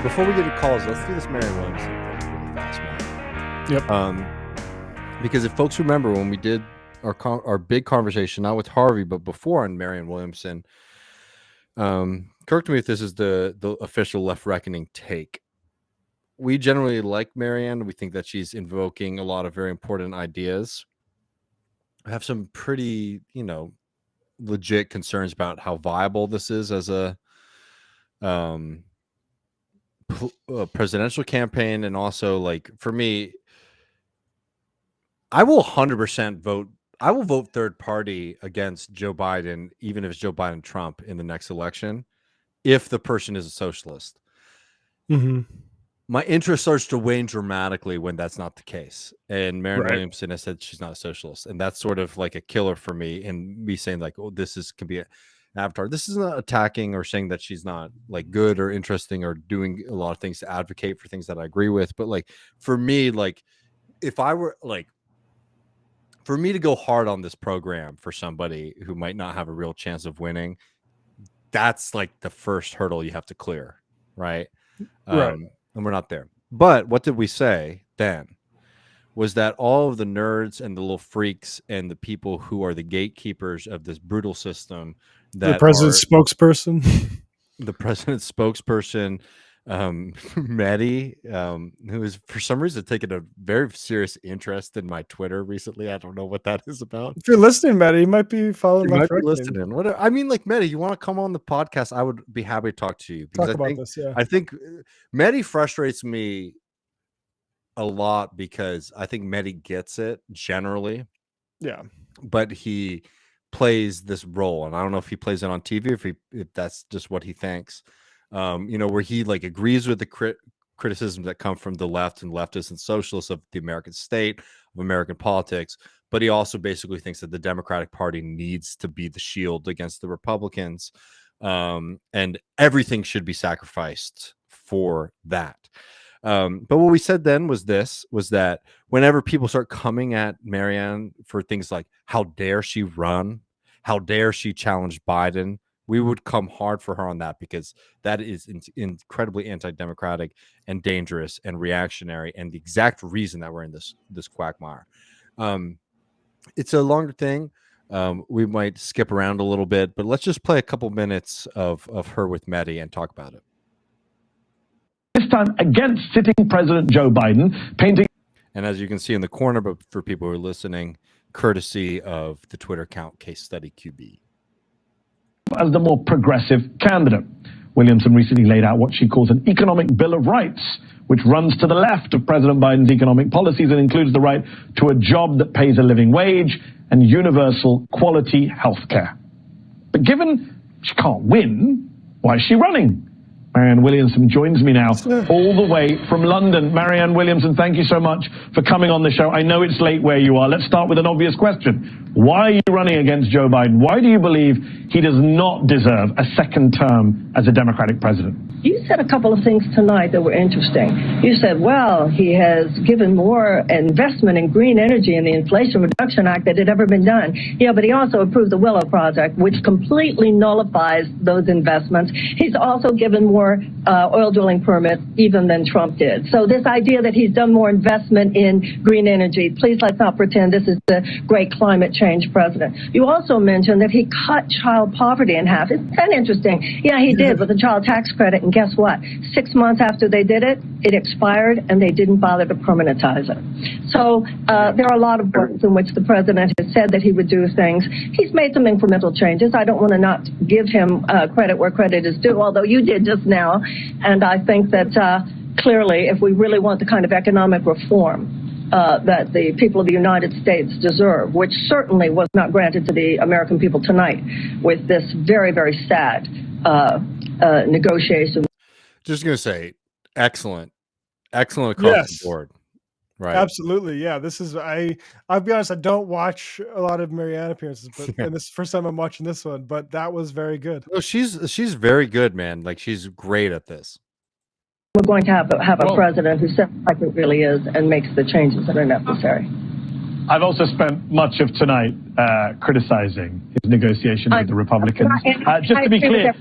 Before we get to calls, let's do this Marianne Williamson thing really fast, man. Yep. Because if folks remember when we did our big conversation, not with Harvey, but before on Marianne Williamson, correct me if this is the official Left Reckoning take. We generally like Marianne. We think that she's invoking a lot of very important ideas. I have some pretty, legit concerns about how viable this is as a presidential campaign, and also, like, for me, I will 100% vote. I will vote third party against Joe Biden, even if it's Joe Biden Trump in the next election, if the person is a socialist. Mm-hmm. My interest starts to wane dramatically when that's not the case. And Marianne Right. Williamson has said she's not a socialist, and that's sort of like a killer for me. And me saying like, "Oh, can be an avatar." This is not attacking or saying that she's not like good or interesting or doing a lot of things to advocate for things that I agree with. But like for me, like if I were like, for me to go hard on this program for somebody who might not have a real chance of winning, that's like the first hurdle you have to clear, right? Right. And we're not there. But what did we say then? Was that all of the nerds and the little freaks and the people who are the gatekeepers of this brutal system, that The president's spokesperson. the president's spokesperson, Mehdi, who is for some reason taking a very serious interest in my Twitter recently. I don't know what that is about. If you're listening, Mehdi, you might be following You might Left be Reckoning. listening. What I mean, like, Mehdi, you want to come on the podcast? I would be happy to talk to you because Talk about this, yeah. I think Mehdi frustrates me a lot because I think Mehdi gets it generally. Yeah. But he plays this role, and I don't know if he plays it on TV or if that's just what he thinks. Where he like agrees with the criticisms that come from the left and leftists and socialists of the American state, of American politics, but he also basically thinks that the Democratic Party needs to be the shield against the Republicans, and everything should be sacrificed for that. But what we said then was that whenever people start coming at Marianne for things like how dare she run, how dare she challenge Biden, we would come hard for her on that, because that is incredibly anti-democratic and dangerous and reactionary, and the exact reason that we're in this quagmire. It's a longer thing. We might skip around a little bit, but let's just play a couple minutes of her with Mehdi and talk about it. This time against sitting President Joe Biden, painting. And as you can see in the corner, but for people who are listening, courtesy of the Twitter account Case Study QB. As the more progressive candidate. Williamson recently laid out what she calls an economic bill of rights, which runs to the left of President Biden's economic policies and includes the right to a job that pays a living wage and universal quality health care. But given she can't win, why is she running? Marianne Williamson joins me now all the way from London. Marianne Williamson, thank you so much for coming on the show. I know it's late where you are. Let's start with an obvious question. Why are you running against Joe Biden? Why do you believe he does not deserve a second term as a Democratic president? You said a couple of things tonight that were interesting. You said, well, he has given more investment in green energy in the Inflation Reduction Act than had ever been done. Yeah, but he also approved the Willow Project, which completely nullifies those investments. He's also given more oil drilling permits even than Trump did. So this idea that he's done more investment in green energy, please let's not pretend this is the great climate change president. You also mentioned that he cut child poverty in half. Isn't that interesting? Yeah, he did with the child tax credit. And guess what? 6 months after they did it, it expired and they didn't bother to permanentize it. So there are a lot of ways in which the president has said that he would do things. He's made some incremental changes. I don't want to not give him credit where credit is due, although you did just now. And I think that clearly, if we really want the kind of economic reform that the people of the United States deserve, which certainly was not granted to the American people tonight with this very, very sad negotiation. Just going to say, excellent across the board. Right. Absolutely. Yeah. This is, I'll be honest, I don't watch a lot of Marianne appearances, but and this is the first time I'm watching this one, but that was very good. No, she's very good, man. Like, she's great at this. We're going to have a president who says like it really is and makes the changes that are necessary. I've also spent much of tonight criticizing his negotiation with the Republicans. Just to be clear,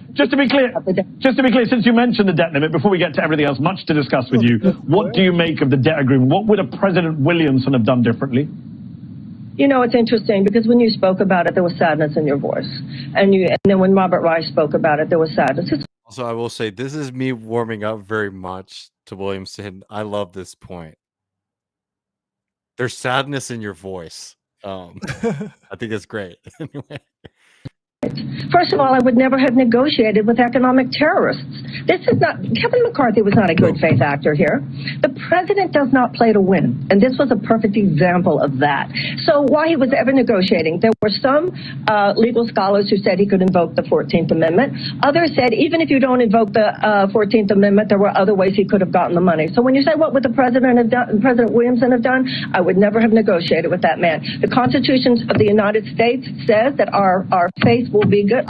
since you mentioned the debt limit, before we get to everything else, much to discuss with you, what do you make of the debt agreement? What would a President Williamson have done differently? You know, it's interesting because when you spoke about it, there was sadness in your voice. And then when Robert Reich spoke about it, there was sadness. Also, I will say this is me warming up very much to Williamson. I love this point. There's sadness in your voice. I think it's great. Anyway. First of all, I would never have negotiated with economic terrorists. Kevin McCarthy was not a good faith actor here. The president does not play to win, and this was a perfect example of that. So why he was ever negotiating? There were some legal scholars who said he could invoke the 14th Amendment. Others said even if you don't invoke the 14th Amendment, there were other ways he could have gotten the money. So when you say what would the president have done, President Williamson have done, I would never have negotiated with that man. The Constitution of the United States says that our faith will be good.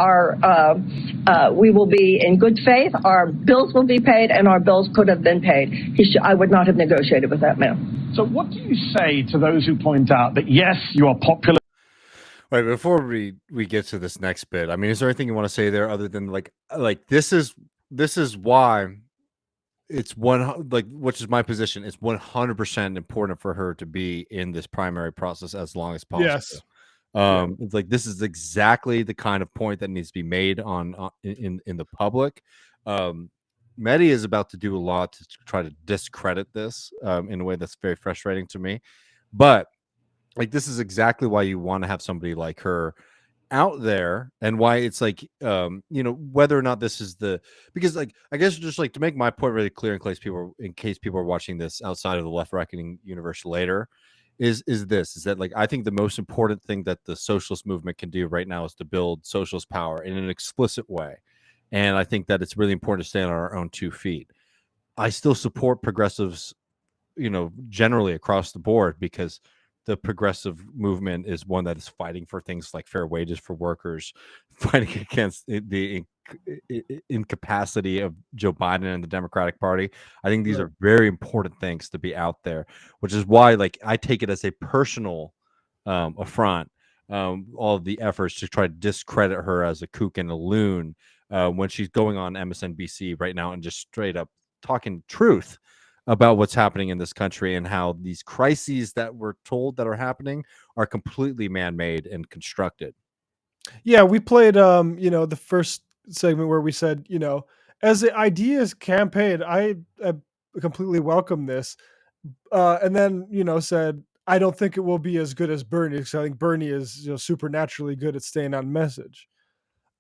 We will be in good faith. Our bills will be paid, and our bills could have been paid. I would not have negotiated with that man. So what do you say to those who point out that, yes, you are popular? Wait, before we get to this next bit, I mean, is there anything you want to say there other than like this is why it's which is my position. It's 100% important for her to be in this primary process as long as possible. Yes. It's like this is exactly the kind of point that needs to be made in the public. Mehdi is about to do a lot to try to discredit this in a way that's very frustrating to me, but like this is exactly why you want to have somebody like her out there, and why it's like whether or not this is because like I guess just like to make my point really clear in case people are watching this outside of the Left Reckoning universe later. Is that like I think the most important thing that the socialist movement can do right now is to build socialist power in an explicit way, and I think that it's really important to stand on our own 2 feet. I still support progressives, generally across the board, because the progressive movement is one that is fighting for things like fair wages for workers, fighting against the incapacity of Joe Biden and the Democratic Party. I think these are very important things to be out there, which is why like I take it as a personal affront, all of the efforts to try to discredit her as a kook and a loon when she's going on MSNBC right now and just straight up talking truth about what's happening in this country and how these crises that we're told that are happening are completely man-made and constructed. Yeah, we played the first segment where we said, as the ideas campaign, I completely welcome this. And then, said, I don't think it will be as good as Bernie, because I think Bernie is supernaturally good at staying on message.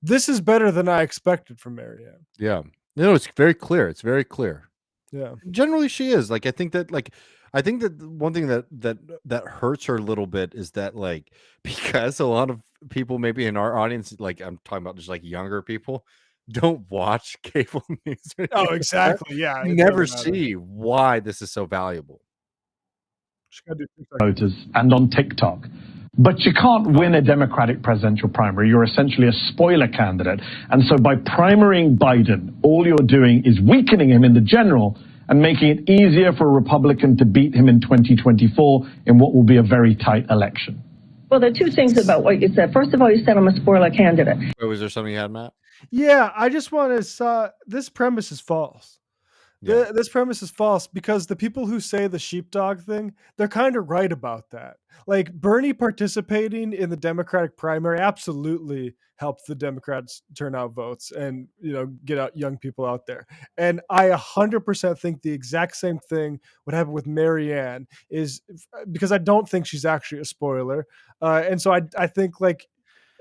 This is better than I expected from Marianne. Yeah. It's very clear. It's very clear. Yeah. Generally she is. Like I think that one thing that hurts her a little bit is that like because a lot of people maybe in our audience, like I'm talking about just like younger people, don't watch cable news. Oh, exactly. Yeah. You never see why this is so valuable. Voters and on TikTok. But you can't win a Democratic presidential primary. You're essentially a spoiler candidate. And so by primarying Biden, all you're doing is weakening him in the general and making it easier for a Republican to beat him in 2024 in what will be a very tight election. Well, there are 2 things about what you said. First of all, you said I'm a spoiler candidate. Was there something you had, Matt? Yeah, I just want to say this premise is false. Yeah. This premise is false because the people who say the sheepdog thing, they're kind of right about that. Like Bernie participating in the Democratic primary absolutely helped the Democrats turn out votes and, get out young people out there. And I 100% think the exact same thing would happen with Marianne is because I don't think she's actually a spoiler. And so I think like,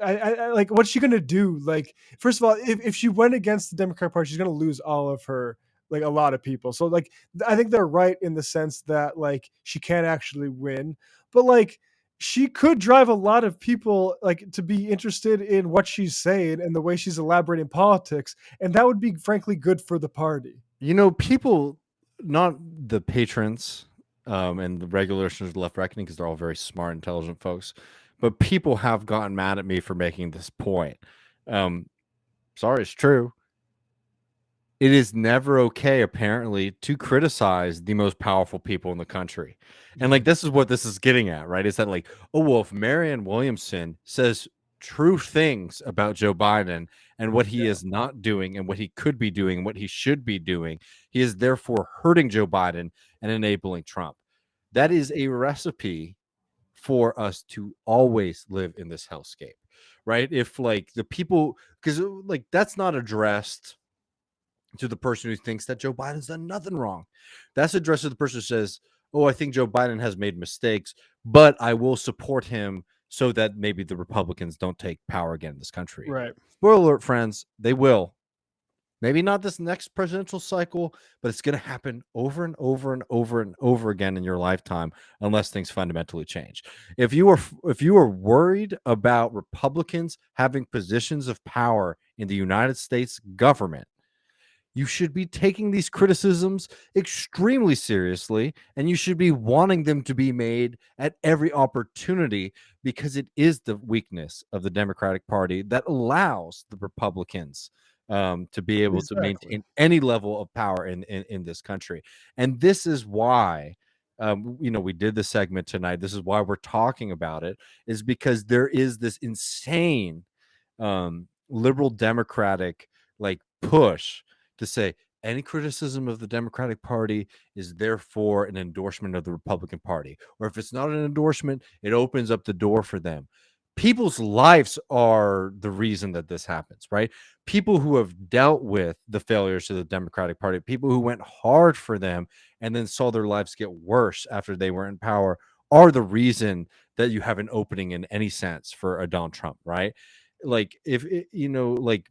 I like, what's she going to do? Like, first of all, if she went against the Democratic Party, she's going to lose all of her, like a lot of people. So like, I think they're right in the sense that like she can't actually win, but like she could drive a lot of people like to be interested in what she's saying and the way she's elaborating politics. And that would be frankly good for the party. People, not the patrons and the regular listeners of Left Reckoning, because they're all very smart, intelligent folks, but people have gotten mad at me for making this point. Sorry, it's true. it is never okay, apparently, to criticize the most powerful people in the country. And like, this is what this is getting at, right? Is that like, oh, well, if Marianne Williamson says true things about Joe Biden and what he is not doing and what he could be doing and what he should be doing, he is therefore hurting Joe Biden and enabling Trump. That is a recipe for us to always live in this hellscape, right? If like the people, because like that's not addressed to the person who thinks that Joe Biden's done nothing wrong. That's addressed to the person who says, oh, I think Joe Biden has made mistakes, but I will support him so that maybe the Republicans don't take power again in this country. Right. Spoiler alert, friends, they will. Maybe not this next presidential cycle, but it's going to happen over and over and over and over again in your lifetime unless things fundamentally change. If you are worried about Republicans having positions of power in the United States government, you should be taking these criticisms extremely seriously, and you should be wanting them to be made at every opportunity, because it is the weakness of the Democratic Party that allows the Republicans to be able to maintain any level of power in this country. And this is why, we did the segment tonight. This is why we're talking about it, is because there is this insane liberal Democratic like push to say any criticism of the Democratic Party is therefore an endorsement of the Republican Party. Or if it's not an endorsement, it opens up the door for them. People's lives are the reason that this happens, right? People who have dealt with the failures of the Democratic Party, people who went hard for them and then saw their lives get worse after they were in power, are the reason that you have an opening in any sense for a Donald Trump, right? Like, if it, like,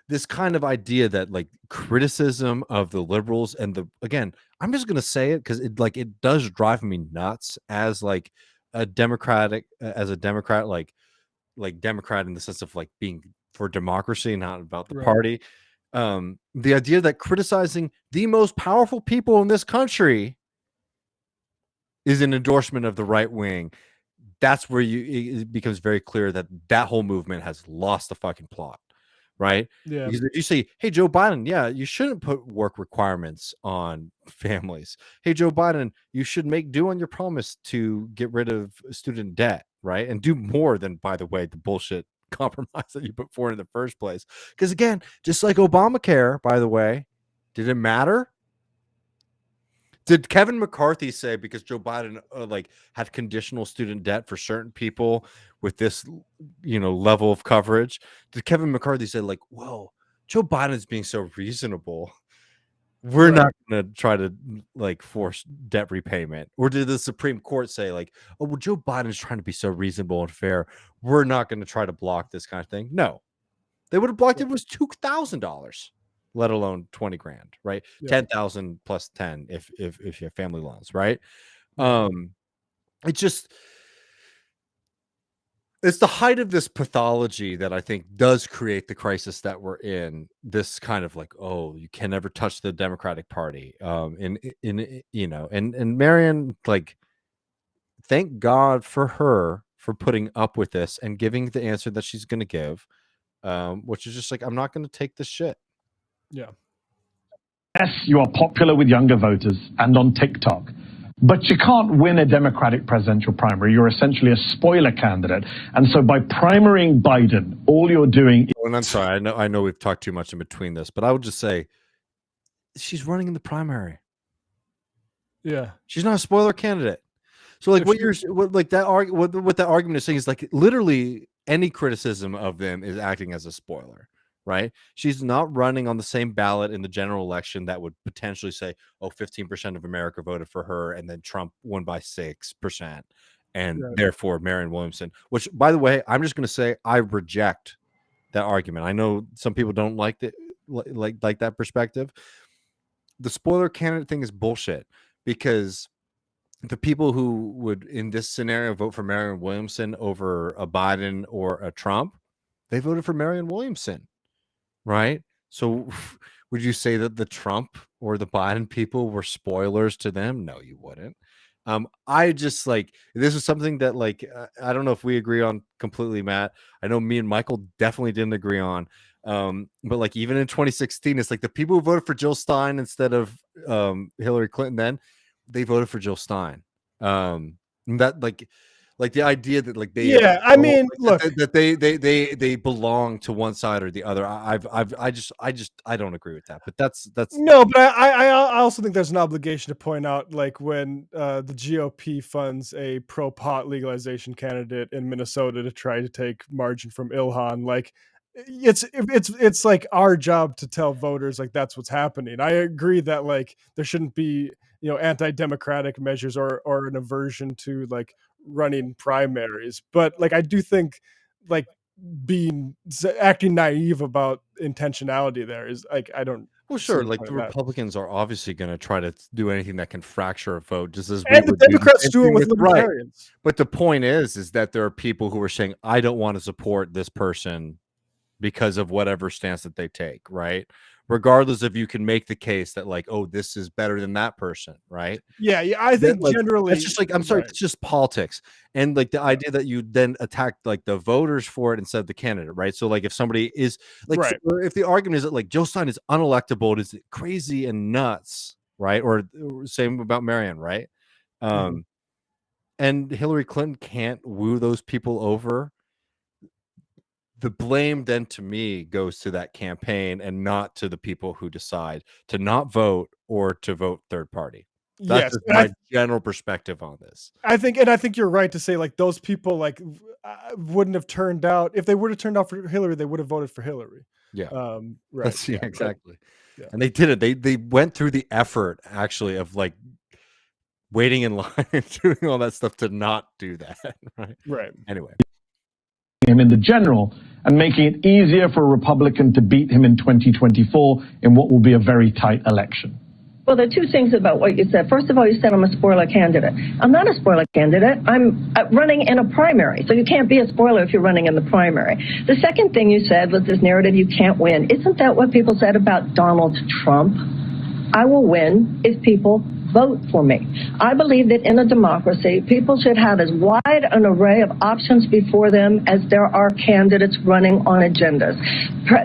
this kind of idea that like criticism of the liberals and again, I'm just gonna say it because it does drive me nuts as like a democratic as a democrat, like democrat in the sense of like being for democracy, not about the party. The idea that criticizing the most powerful people in this country is an endorsement of the right wing. That's where it becomes very clear that that whole movement has lost the fucking plot. Right? Yeah. Because if you say, hey, Joe Biden, yeah, you shouldn't put work requirements on families. Hey, Joe Biden, you should make do on your promise to get rid of student debt, right? And do more than, by the way, the bullshit compromise that you put forward in the first place. Because again, just like Obamacare, by the way, did it matter? Did Kevin McCarthy say because Joe Biden had conditional student debt for certain people with this level of coverage? Did Kevin McCarthy say like, "Whoa, Joe Biden's being so reasonable. We're not going to try to like force debt repayment"? Or did the Supreme Court say like, "Oh, well, Joe Biden's trying to be so reasonable and fair. We're not going to try to block this kind of thing"? No, they would have blocked it. It was $2,000. Let alone 20 grand, right? 10,000 plus 10 if you have family loans, right? It just, it's the height of this pathology that I think does create the crisis that we're in. This kind of like, oh, you can never touch the Democratic Party. And Marianne, like, thank God for her for putting up with this and giving the answer that she's going to give, which is just like, I'm not going to take this shit. Yeah. Yes, you are popular with younger voters and on TikTok, but you can't win a Democratic presidential primary. You're essentially a spoiler candidate. And so by primarying Biden, all you're doing... And I'm sorry, I know we've talked too much in between this, but I would just say she's running in the primary. Yeah. She's not a spoiler candidate. So like what that argument is saying is like literally any criticism of them is acting as a spoiler. Right? She's not running on the same ballot in the general election that would potentially say, oh, 15% of America voted for her, and then Trump won by 6%. And therefore, Marianne Williamson, which, by the way, I'm just going to say I reject that argument. I know some people don't like that perspective. The spoiler candidate thing is bullshit, because the people who would, in this scenario, vote for Marianne Williamson over a Biden or a Trump, they voted for Marianne Williamson. Right? So would you say that the Trump or the Biden people were spoilers to them? No, you wouldn't. I just like, this is something that like, I don't know if we agree on completely, Matt. I know me and Michael definitely didn't agree on. But like even in 2016, it's like the people who voted for Jill Stein instead of Hillary Clinton, then they voted for Jill Stein. That like the idea that like they I mean, look, that they belong to one side or the other. I don't agree with that. But that's no, but I also think there's an obligation to point out, like, when the GOP funds a pro-pot legalization candidate in Minnesota to try to take margin from Ilhan, like, it's like our job to tell voters like that's what's happening. I agree that like there shouldn't be, anti-democratic measures or an aversion to like running primaries, but like I do think like acting naive about intentionality there is like I don't. well, sure. Like the Republicans are obviously going to try to do anything that can fracture a vote, just as and the Democrats do it with libertarians. Right. But the point is that there are people who are saying, I don't want to support this person because of whatever stance that they take, right? Regardless if you can make the case that like, oh, this is better than that person, right? Yeah, I think like, generally it's just like, I'm sorry, right. It's just politics. And like the idea that you then attack like the voters for it instead of the candidate, right? So like if somebody is like, right. so if the argument is that like Joe Stein is unelectable, it is crazy and nuts, right? Or same about Marianne, right? And Hillary Clinton can't woo those people over. The blame then to me goes to that campaign and not to the people who decide to not vote or to vote third party. That's my general perspective on this. I think you're right to say like those people like wouldn't have turned out if they would have turned out for Hillary, they would have voted for Hillary. Yeah, right. Yeah, exactly. But, and they did it. They went through the effort actually of like waiting in line and doing all that stuff to not do that. Right. Anyway. Him in the general and making it easier for a Republican to beat him in 2024 in what will be a very tight election. Well, there are two things about what you said. First of all, you said I'm a spoiler candidate. I'm not a spoiler candidate. I'm running in a primary. So you can't be a spoiler if you're running in the primary. The second thing you said was this narrative you can't win. Isn't that what people said about Donald Trump? I will win if people vote for me. I believe that in a democracy, people should have as wide an array of options before them as there are candidates running on agendas.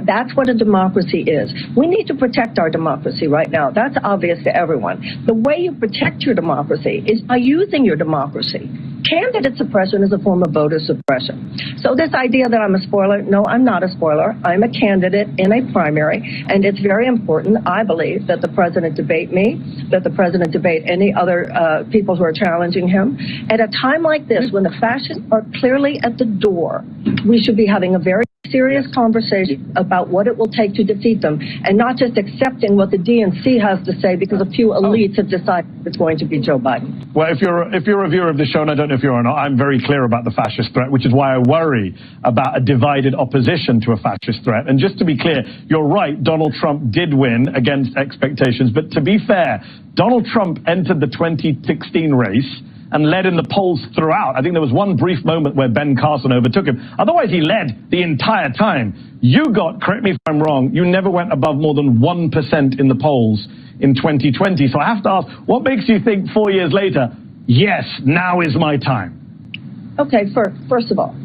That's what a democracy is. We need to protect our democracy right now. That's obvious to everyone. The way you protect your democracy is by using your democracy. Candidate suppression is a form of voter suppression. So this idea that I'm a spoiler, no, I'm not a spoiler. I'm a candidate in a primary, and it's very important, I believe, that the president debate me, that the president debate any other people who are challenging him. At a time like this, when the fascists are clearly at the door, we should be having a very serious conversation about what it will take to defeat them, and not just accepting what the DNC has to say because a few elites have decided it's going to be Joe Biden. Well, if you're a viewer of the show, and I don't know if you're or not, I'm very clear about the fascist threat, which is why I worry about a divided opposition to a fascist threat. And just to be clear, you're right, Donald Trump did win against expectations. But to be fair, Donald Trump entered the 2016 race and led in the polls throughout. I think there was one brief moment where Ben Carson overtook him. Otherwise, he led the entire time. You got, correct me if I'm wrong, you never went above more than 1% in the polls in 2020. So I have to ask, what makes you think 4 years later, yes, now is my time? Okay, first of all,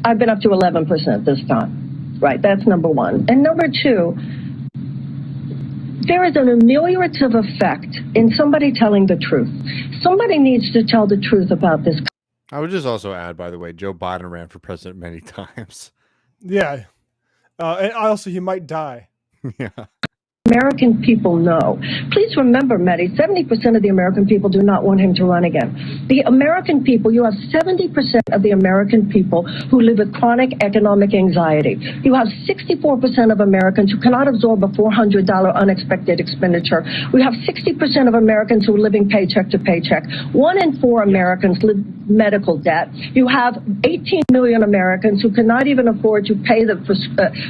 I've been up to 11% this time. Right, that's number one. And number two, there is an ameliorative effect in somebody telling the truth. Somebody needs to tell the truth about this. I would just also add, by the way, Joe Biden ran for president many times. Yeah. And also, he might die. Yeah. American people know. Please remember, Mehdi, 70% of the American people do not want him to run again. The American people, you have 70% of the American people who live with chronic economic anxiety. You have 64% of Americans who cannot absorb a $400 unexpected expenditure. We have 60% of Americans who are living paycheck to paycheck. 1 in 4 Americans live medical debt. You have 18 million Americans who cannot even afford to pay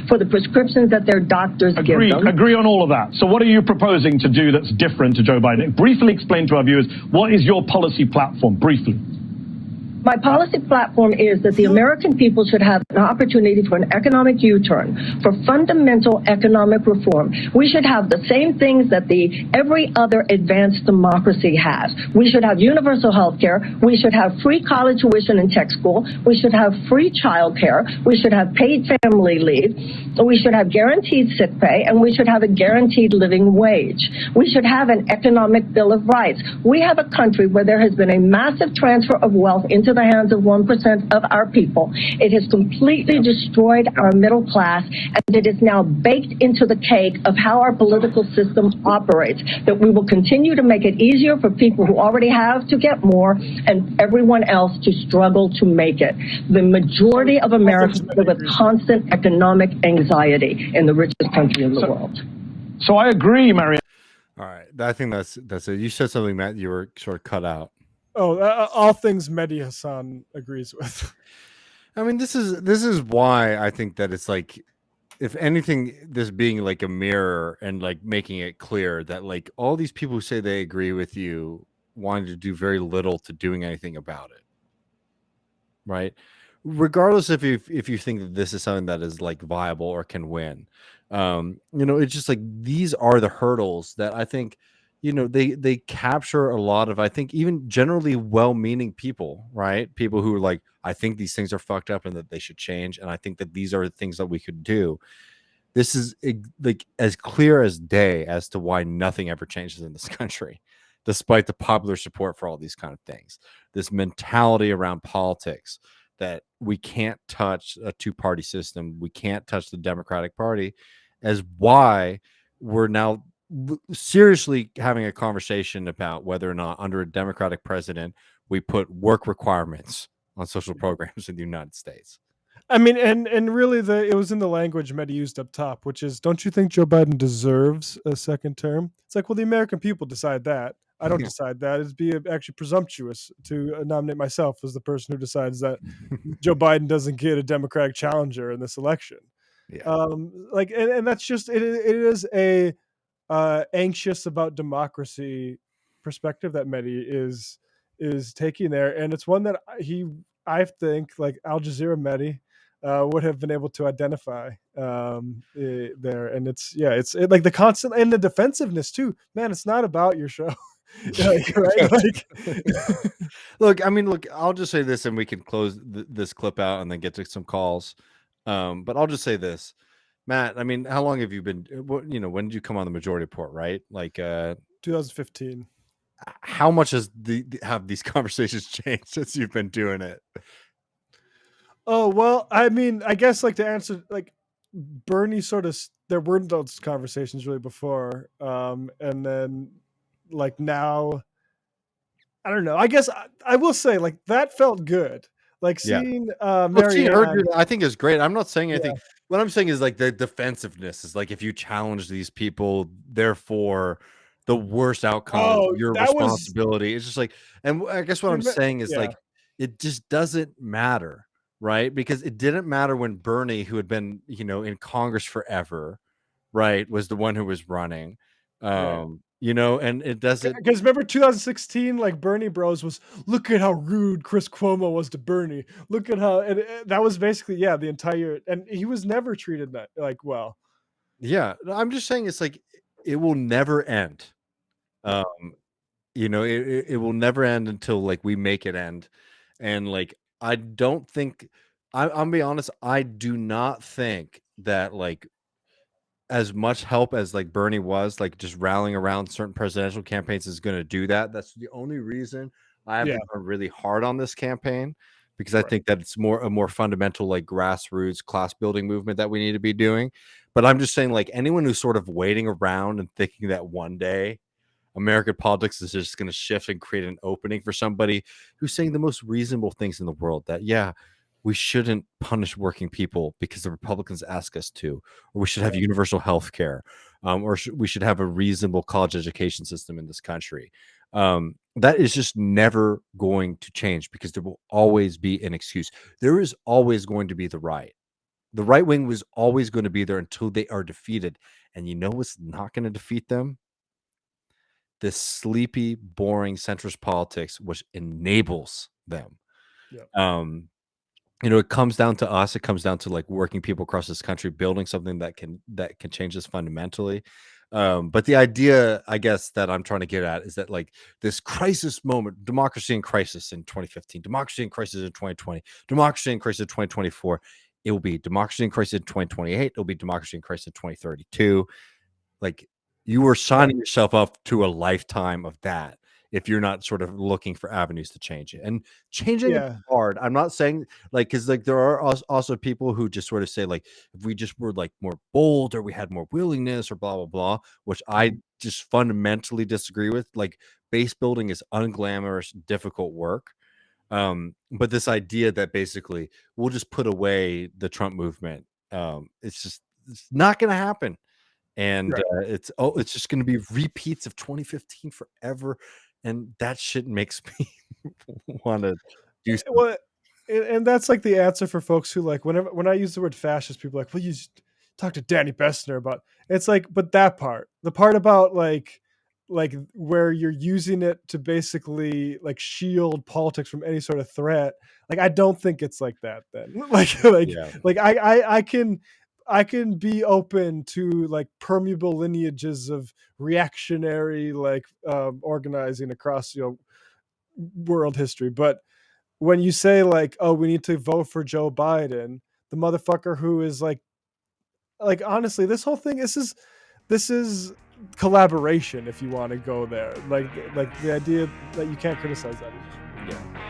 for the prescriptions that their doctors give them. Agree on all of that. So what are you proposing to do that's different to Joe Biden? Briefly explain to our viewers, what is your policy platform, briefly? My policy platform is that the American people should have an opportunity for an economic U-turn, for fundamental economic reform. We should have the same things that every other advanced democracy has. We should have universal health care. We should have free college tuition and tech school. We should have free child care. We should have paid family leave. We should have guaranteed sick pay, and we should have a guaranteed living wage. We should have an economic bill of rights. We have a country where there has been a massive transfer of wealth into the hands of 1% of our people. It has completely destroyed our middle class, and it is now baked into the cake of how our political system operates, that we will continue to make it easier for people who already have to get more and everyone else to struggle to make it. The majority of Americans live with constant economic anxiety in the richest country in the world. So I agree, Marianne. All right, I think that's it. You said something, Matt. You were sort of cut out. Oh, all things Mehdi Hasan agrees with. I mean, this is why I think that it's like, if anything, this being like a mirror and like making it clear that like all these people who say they agree with you wanted to do very little to doing anything about it, right? Regardless if you think that this is something that is like viable or can win, it's just like these are the hurdles that I think, they capture a lot of, I think, even generally well-meaning people, right? People who are like, I think these things are fucked up and that they should change, and I think that these are the things that we could do. This is like as clear as day as to why nothing ever changes in this country, despite the popular support for all these kind of things. This mentality around politics that we can't touch a two-party system, we can't touch the Democratic Party, as why we're now seriously having a conversation about whether or not under a Democratic president we put work requirements on social programs in the United States. I mean, and really, it was in the language Mehdi used up top, which is, don't you think Joe Biden deserves a second term? It's like, well, the American people decide that. I don't decide that. It'd be actually presumptuous to nominate myself as the person who decides that Joe Biden doesn't get a Democratic challenger in this election. Yeah. And that's just it is a anxious about democracy perspective that Mehdi is taking there, and it's one that I think, like Al Jazeera Mehdi would have been able to identify there. And it's like the constant and the defensiveness too, man. It's not about your show. Right? Look, I mean, I'll just say this and we can close this clip out and then get to some calls. But I'll just say this, Matt, I mean, how long have you been, when did you come on the Majority Report, right? Like 2015. How much has have these conversations changed since you've been doing it? Oh, well, I mean, I guess like to answer, like Bernie there weren't those conversations really before. And then like now, I don't know. I guess I will say like that felt good. Like seeing Marianne, I think is great. I'm not saying anything. Yeah. What I'm saying is like the defensiveness is like, if you challenge these people, therefore the worst outcome is your responsibility. It's just like, and I guess what I'm saying is like, it just doesn't matter, right? Because it didn't matter when Bernie, who had been, in Congress forever, right, was the one who was running. Right. And it doesn't, because remember 2016, like Bernie Bros was, look at how rude Chris Cuomo was to Bernie. Look at how, and that was basically, the entire, and he was never treated that like well. Yeah, I'm just saying it's like it will never end. It will never end until like we make it end. And like I don't think I'm gonna be honest, I do not think that like as much help as like Bernie was, like just rallying around certain presidential campaigns, is going to do that. That's the only reason I haven't gone really hard on this campaign, because I think that it's a more fundamental, like grassroots class building movement that we need to be doing. But I'm just saying, like anyone who's sort of waiting around and thinking that one day American politics is just going to shift and create an opening for somebody who's saying the most reasonable things in the world, that we shouldn't punish working people because the Republicans ask us to, or we should have universal health care, or we should have a reasonable college education system in this country. That is just never going to change, because there will always be an excuse. There is always going to be the right. The right wing was always going to be there until they are defeated. And you know what's not going to defeat them? This sleepy, boring centrist politics, which enables them. Yeah. It comes down to us. It comes down to like working people across this country, building something that can change this fundamentally. But the idea, I guess, that I'm trying to get at is that like this crisis moment, democracy in crisis in 2015, democracy in crisis in 2020, democracy in crisis in 2024. It will be democracy in crisis in 2028. It'll be democracy in crisis in 2032. Like, you are signing yourself up to a lifetime of that if you're not sort of looking for avenues to change it. And changing it Yeah. hard. I'm not saying like, because like there are also people who just sort of say like, if we just were like more bold or we had more willingness or blah blah blah, which I just fundamentally disagree with. Like, base building is unglamorous, difficult work. But this idea that basically we'll just put away the Trump movement, it's not going to happen. And Right. it's just going to be repeats of 2015 forever, and that shit makes me want to do something. Well, and that's like the answer for folks who like when I use the word fascist, people are like, well, you just talk to Danny Bessner about it's like, but that part, the part about like where you're using it to basically like shield politics from any sort of threat, like I don't think it's like that then. Yeah, Like I can be open to like permeable lineages of reactionary like organizing across world history, but when you say like, oh, we need to vote for Joe Biden, the motherfucker who is like honestly, this whole thing, this is collaboration if you want to go there. Like the idea that you can't criticize that. yeah.